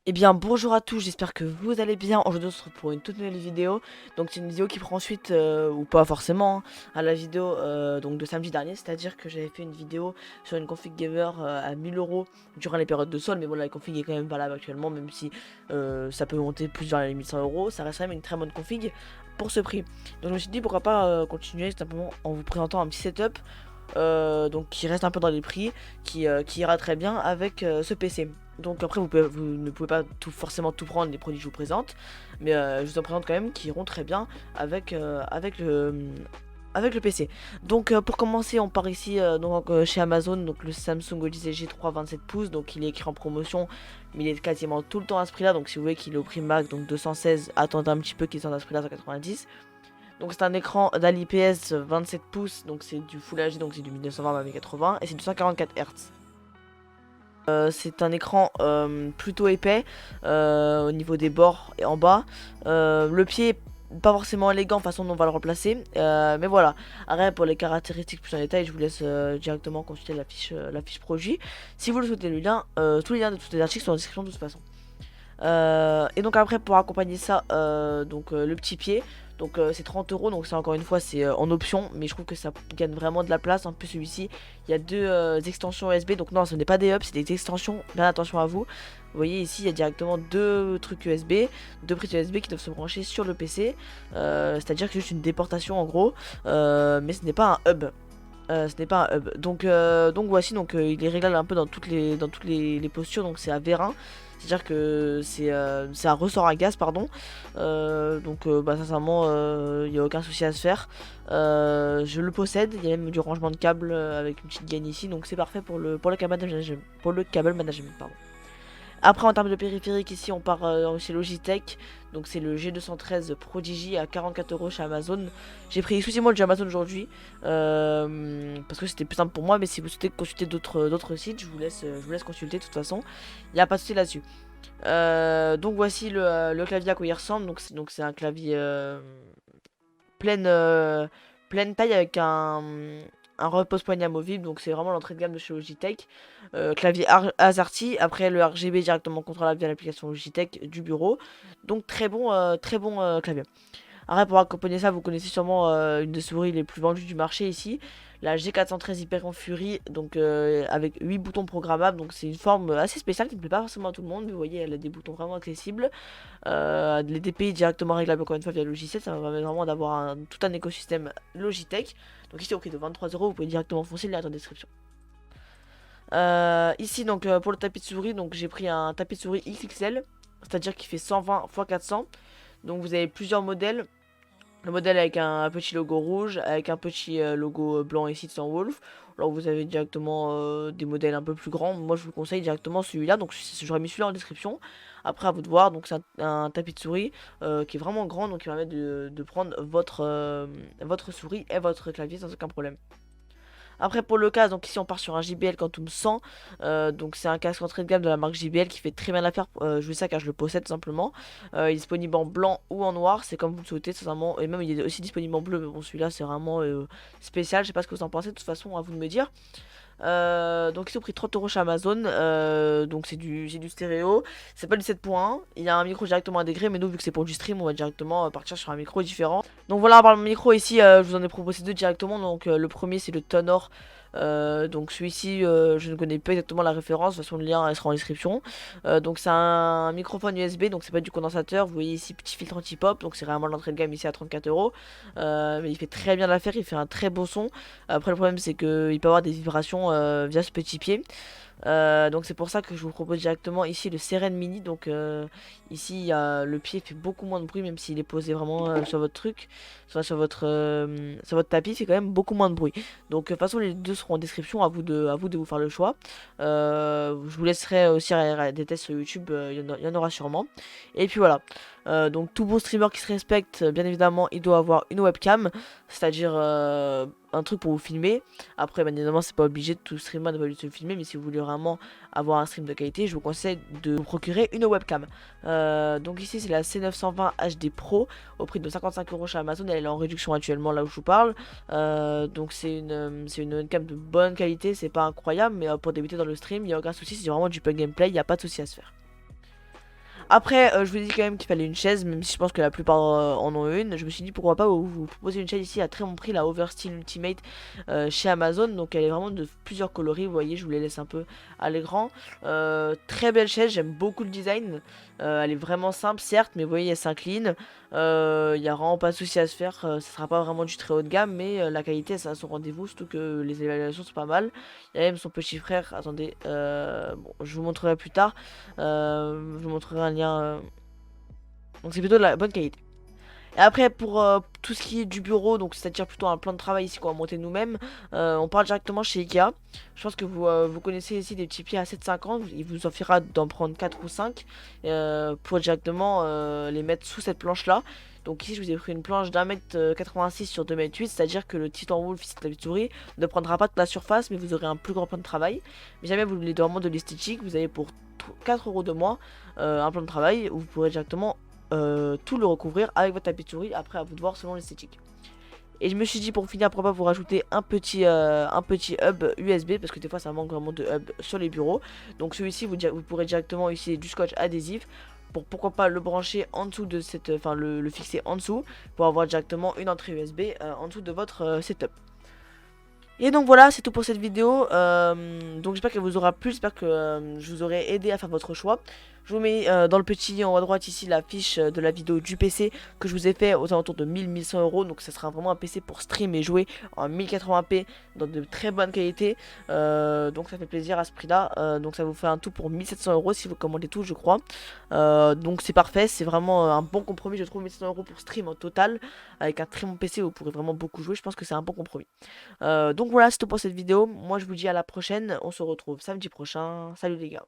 Eh bien bonjour à tous, j'espère que vous allez bien. Aujourd'hui on se retrouve pour une toute nouvelle vidéo. Donc c'est une vidéo qui prend suite, ou pas forcément, hein, à la vidéo donc de samedi dernier. C'est-à-dire que j'avais fait une vidéo sur une config gamer à 1000 € durant les périodes de solde. Mais bon, la config est quand même valable actuellement, même si ça peut monter plus vers les 1100 €. Ça reste quand même une très bonne config pour ce prix. Donc je me suis dit pourquoi pas continuer simplement en vous présentant un petit setup. Donc qui reste un peu dans les prix, qui ira très bien avec ce PC. Donc après vous ne pouvez pas forcément tout prendre les produits que je vous présente, mais je vous en présente quand même qui iront très bien avec le PC. Donc pour commencer on part ici chez Amazon, donc le Samsung Odyssey G3 27 pouces, donc il est écrit en promotion mais il est quasiment tout le temps à ce prix là, donc si vous voulez qu'il est au prix max, donc 216, attendez un petit peu qu'il soit à ce prix là, 190. Donc c'est un écran d'IPS 27 pouces, donc c'est du Full HD, donc c'est du 1920 x 1080 et c'est du 144 Hz. C'est un écran plutôt épais au niveau des bords et en bas. Le pied est pas forcément élégant façon dont on va le remplacer, mais voilà. Après pour les caractéristiques plus en détail, je vous laisse directement consulter la fiche produit. Si vous le souhaitez, tous les liens de tous les articles sont en description de toute façon. Et donc après pour accompagner ça, le petit pied, donc c'est 30 €, donc c'est encore une fois c'est en option, mais je trouve que ça gagne vraiment de la place. En plus celui-ci, il y a deux extensions USB, donc non ce n'est pas des hubs, c'est des extensions, bien attention à vous. Vous voyez ici il y a directement deux trucs USB, deux prises USB qui doivent se brancher sur le PC, c'est à dire que c'est juste une déportation en gros, mais ce n'est pas un hub. Donc voici, il est réglable un peu dans toutes les postures, donc c'est à vérin. C'est-à-dire que c'est un ressort à gaz, pardon. Sincèrement, il n'y a aucun souci à se faire. Je le possède, il y a même du rangement de câble avec une petite gaine ici, donc c'est parfait pour le câble management, pardon. Après en termes de périphérique ici on part chez Logitech, donc c'est le G213 Prodigy à 44 € chez Amazon. J'ai pris exclusivement le jeu Amazon aujourd'hui parce que c'était plus simple pour moi, mais si vous souhaitez consulter d'autres sites, je vous laisse consulter de toute façon, il n'y a pas de souci là-dessus. Donc voici le clavier à quoi il ressemble, donc c'est un clavier pleine, euh, pleine taille avec un repose-poignée amovible, donc c'est vraiment l'entrée de gamme de chez Logitech. Clavier AZERTY, après le RGB directement contrôlable via l'application Logitech du bureau. Donc très bon clavier. Après pour accompagner ça, vous connaissez sûrement une des souris les plus vendues du marché ici, la G413 Hyperion Fury, donc avec 8 boutons programmables, donc c'est une forme assez spéciale qui ne plaît pas forcément à tout le monde, mais vous voyez elle a des boutons vraiment accessibles. Les DPI directement réglables encore une fois via Logitech, ça va permettre vraiment d'avoir tout un écosystème Logitech. Donc ici au prix de 23 €, vous pouvez directement foncer le lien dans la description. Ici pour le tapis de souris, donc j'ai pris un tapis de souris XXL, c'est-à-dire qu'il fait 120 x 400. Donc vous avez plusieurs modèles. Le modèle avec un petit logo rouge, avec un petit logo blanc ici de Stan Wolf. Alors vous avez directement des modèles un peu plus grands. Moi je vous conseille directement celui-là. Donc j'aurais mis celui-là en description. Après à vous de voir. Donc c'est un tapis de souris qui est vraiment grand. Donc qui permet de prendre votre souris et votre clavier sans aucun problème. Après pour le casque, donc ici on part sur un JBL Quantum 100, donc c'est un casque entrée de gamme de la marque JBL qui fait très bien l'affaire, je veux ça car je le possède tout simplement. Il est disponible en blanc ou en noir, c'est comme vous le souhaitez sincèrement, et même il est aussi disponible en bleu, mais bon celui-là c'est vraiment spécial, je sais pas ce que vous en pensez, de toute façon à vous de me dire. Donc ils ont pris 30 € chez Amazon, donc c'est du stéréo, c'est pas du 7.1, il y a un micro directement intégré, mais nous vu que c'est pour du stream on va directement partir sur un micro différent. Donc voilà, par le micro ici je vous en ai proposé deux directement, donc le premier c'est le Tonor. Donc celui-ci je ne connais pas exactement la référence, de toute façon le lien elle sera en description. Donc c'est un microphone USB, donc c'est pas du condensateur, vous voyez ici petit filtre anti-pop, donc c'est vraiment l'entrée de gamme ici à 34 €. Mais il fait très bien l'affaire, il fait un très beau son. Après le problème c'est qu'il peut avoir des vibrations via ce petit pied. Donc c'est pour ça que je vous propose directement ici le Seren Mini. Donc ici le pied fait beaucoup moins de bruit, même s'il est posé vraiment sur votre truc, sur votre tapis, il fait quand même beaucoup moins de bruit. Donc de toute façon les deux seront en description, à vous de vous faire le choix. Je vous laisserai aussi des tests sur YouTube, il y en aura sûrement. Et puis voilà. Donc tout bon streamer qui se respecte, bien évidemment, il doit avoir une webcam, c'est-à-dire un truc pour vous filmer. Après, bien évidemment, c'est pas obligé de tout streamer de pas se filmer, mais si vous voulez vraiment avoir un stream de qualité, je vous conseille de vous procurer une webcam. Donc ici, c'est la C920 HD Pro au prix de 55 € chez Amazon. Elle est en réduction actuellement là où je vous parle. Donc c'est une webcam de bonne qualité, c'est pas incroyable, mais pour débuter dans le stream, il n'y a aucun souci, c'est vraiment du plug and play, il n'y a pas de souci à se faire. Après, je vous ai dit quand même qu'il fallait une chaise, même si je pense que la plupart en ont une. Je me suis dit pourquoi pas vous proposer une chaise ici à très bon prix, la Oversteel Ultimate chez Amazon. Donc elle est vraiment de plusieurs coloris, vous voyez, je vous les laisse un peu à l'écran. Très belle chaise, j'aime beaucoup le design. Elle est vraiment simple, certes, mais vous voyez, elle s'incline. Il n'y a vraiment pas de souci à se faire. Ça sera pas vraiment du très haut de gamme, mais la qualité, ça a son rendez-vous, surtout que les évaluations sont pas mal. Il y a même son petit frère, attendez, bon, je vous montrerai plus tard. Je vous montrerai un lien. Donc c'est plutôt de la bonne qualité. Et après, pour tout ce qui est du bureau, donc c'est-à-dire plutôt un plan de travail ici qu'on va monter nous-mêmes, on part directement chez Ikea. Je pense que vous connaissez ici des petits pieds à 7,50. Il vous suffira d'en prendre 4 ou 5 pour directement les mettre sous cette planche-là. Donc ici, je vous ai pris une planche d'1,86 m sur 2,8 m, c'est-à-dire que le Titan Wolf, fils de la souris, ne prendra pas de la surface, mais vous aurez un plus grand plan de travail. Mais jamais vous voulez vraiment de l'esthétique, vous avez pour 4 euros de moins un plan de travail où vous pourrez directement tout le recouvrir avec votre tapis de souris. Après, à vous de voir selon l'esthétique. Et je me suis dit pour finir, pourquoi pas vous rajouter un petit hub USB, parce que des fois ça manque vraiment de hub sur les bureaux. Donc celui-ci, vous pourrez directement utiliser du scotch adhésif pour pourquoi pas le brancher en dessous de cette, enfin le fixer en dessous pour avoir directement une entrée USB en dessous de votre setup. Et donc voilà, c'est tout pour cette vidéo. Donc j'espère qu'elle vous aura plu, j'espère que je vous aurai aidé à faire votre choix. Je vous mets dans le petit lien en haut à droite ici la fiche de la vidéo du PC que je vous ai fait aux alentours de 1000-1100 euros. Donc ça sera vraiment un PC pour stream et jouer en 1080p dans de très bonne qualité. Donc ça fait plaisir à ce prix-là. Donc ça vous fait un tout pour 1700 euros si vous commandez tout, je crois. Donc c'est parfait, c'est vraiment un bon compromis. Je trouve 1700 euros pour stream en total. Avec un très bon PC, vous pourrez vraiment beaucoup jouer. Je pense que c'est un bon compromis. Donc voilà, c'est tout pour cette vidéo. Moi je vous dis à la prochaine. On se retrouve samedi prochain. Salut les gars.